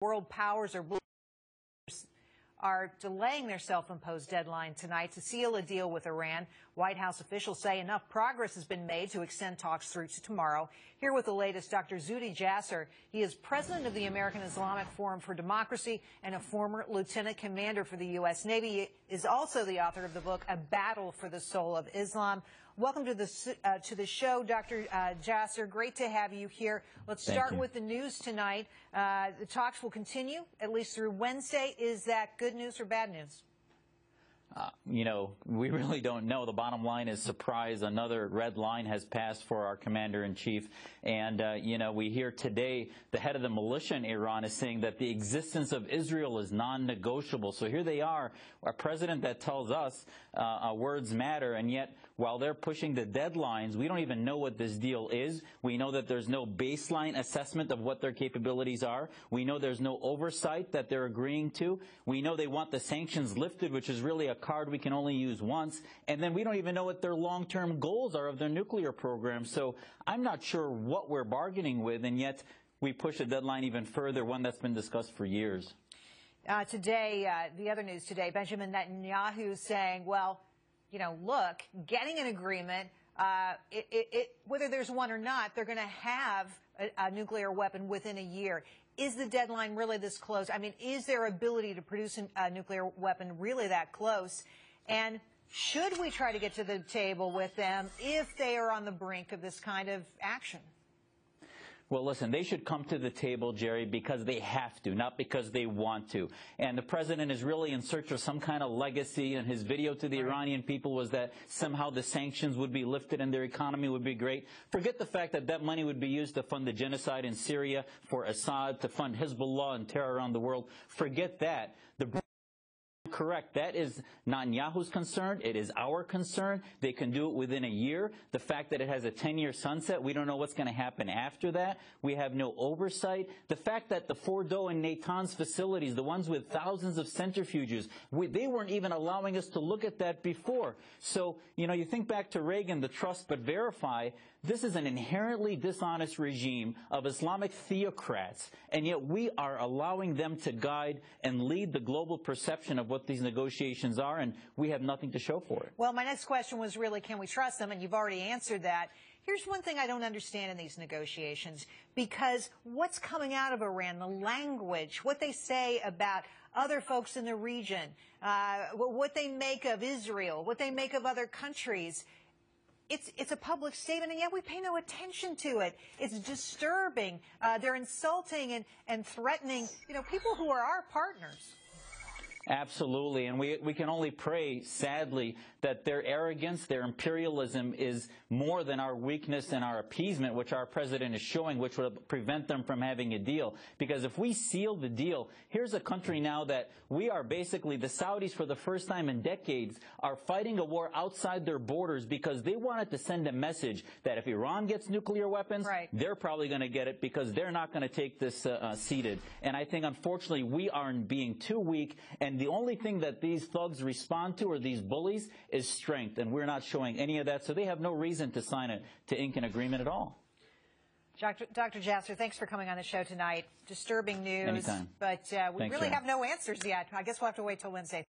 World powers are delaying their self-imposed deadline tonight to seal a deal with Iran. White House officials say enough progress has been made to extend talks through to tomorrow. Here with the latest, Dr. Jasser. He is president of the American Islamic Forum for Democracy and a former lieutenant commander for the U.S. Navy. He is also the author of the book, A Battle for the Soul of Islam. Welcome to the show, Dr. Jasser. Great to have you here. Let's start with the news tonight. The talks will continue at least through Wednesday. Is that good news or bad news? We really don't know. The bottom line is surprise. Another red line has passed for our commander-in-chief. And, we hear today the head of the militia in Iran is saying that the existence of Israel is non-negotiable. So here they are, a president that tells us words matter, and yet while they're pushing the deadlines, we don't even know what this deal is. We know that there's no baseline assessment of what their capabilities are. We know there's no oversight that they're agreeing to. We know they want the sanctions lifted, which is really a card we can only use once. And then we don't even know what their long-term goals are of their nuclear program. So I'm not sure what we're bargaining with, and yet we push the deadline even further, one that's been discussed for years. Today, the other news today, Benjamin Netanyahu saying, well, look, getting an agreement, whether there's one or not, they're going to have a nuclear weapon within a year. Is the deadline really this close? I mean, is their ability to produce a nuclear weapon really that close? And should we try to get to the table with them if they are on the brink of this kind of action? Well, listen, they should come to the table, Jerry, because they have to, not because they want to. And the president is really in search of some kind of legacy, and his video to the Iranian people was that somehow the sanctions would be lifted and their economy would be great. Forget the fact that that money would be used to fund the genocide in Syria, for Assad, to fund Hezbollah and terror around the world. Forget that. Correct. That is Netanyahu's concern. It is our concern. They can do it within a year. The fact that it has a 10-year sunset, we don't know what's going to happen after that. We have no oversight. The fact that the Fordo and Natanz facilities, the ones with thousands of centrifuges, they weren't even allowing us to look at that before. So, you think back to Reagan, the trust but verify. This is an inherently dishonest regime of Islamic theocrats, and yet we are allowing them to guide and lead the global perception of what these negotiations are, and we have nothing to show for it. Well, my next question was really, can we trust them? And you've already answered that. Here's one thing I don't understand in these negotiations, because what's coming out of Iran, the language, what they say about other folks in the region, what they make of Israel, what they make of other countries, it's a public statement, and yet we pay no attention to it. It's disturbing. They're insulting and threatening, people who are our partners. Absolutely, and we can only pray, sadly, that their arrogance, their imperialism is more than our weakness and our appeasement, which our president is showing, which will prevent them from having a deal. Because if we seal the deal, here's a country now that we are basically, the Saudis for the first time in decades are fighting a war outside their borders because they wanted to send a message that if Iran gets nuclear weapons, they're probably going to get it because they're not going to take this ceded. And I think, unfortunately, we are being too weak, and the only thing that these thugs respond to, or these bullies, is strength, and we're not showing any of that, so they have no reason to sign it, to ink an agreement at all. Dr. Jasser, thanks for coming on the show tonight. Disturbing news. Anytime. But we really have no answers yet. I guess we'll have to wait till Wednesday.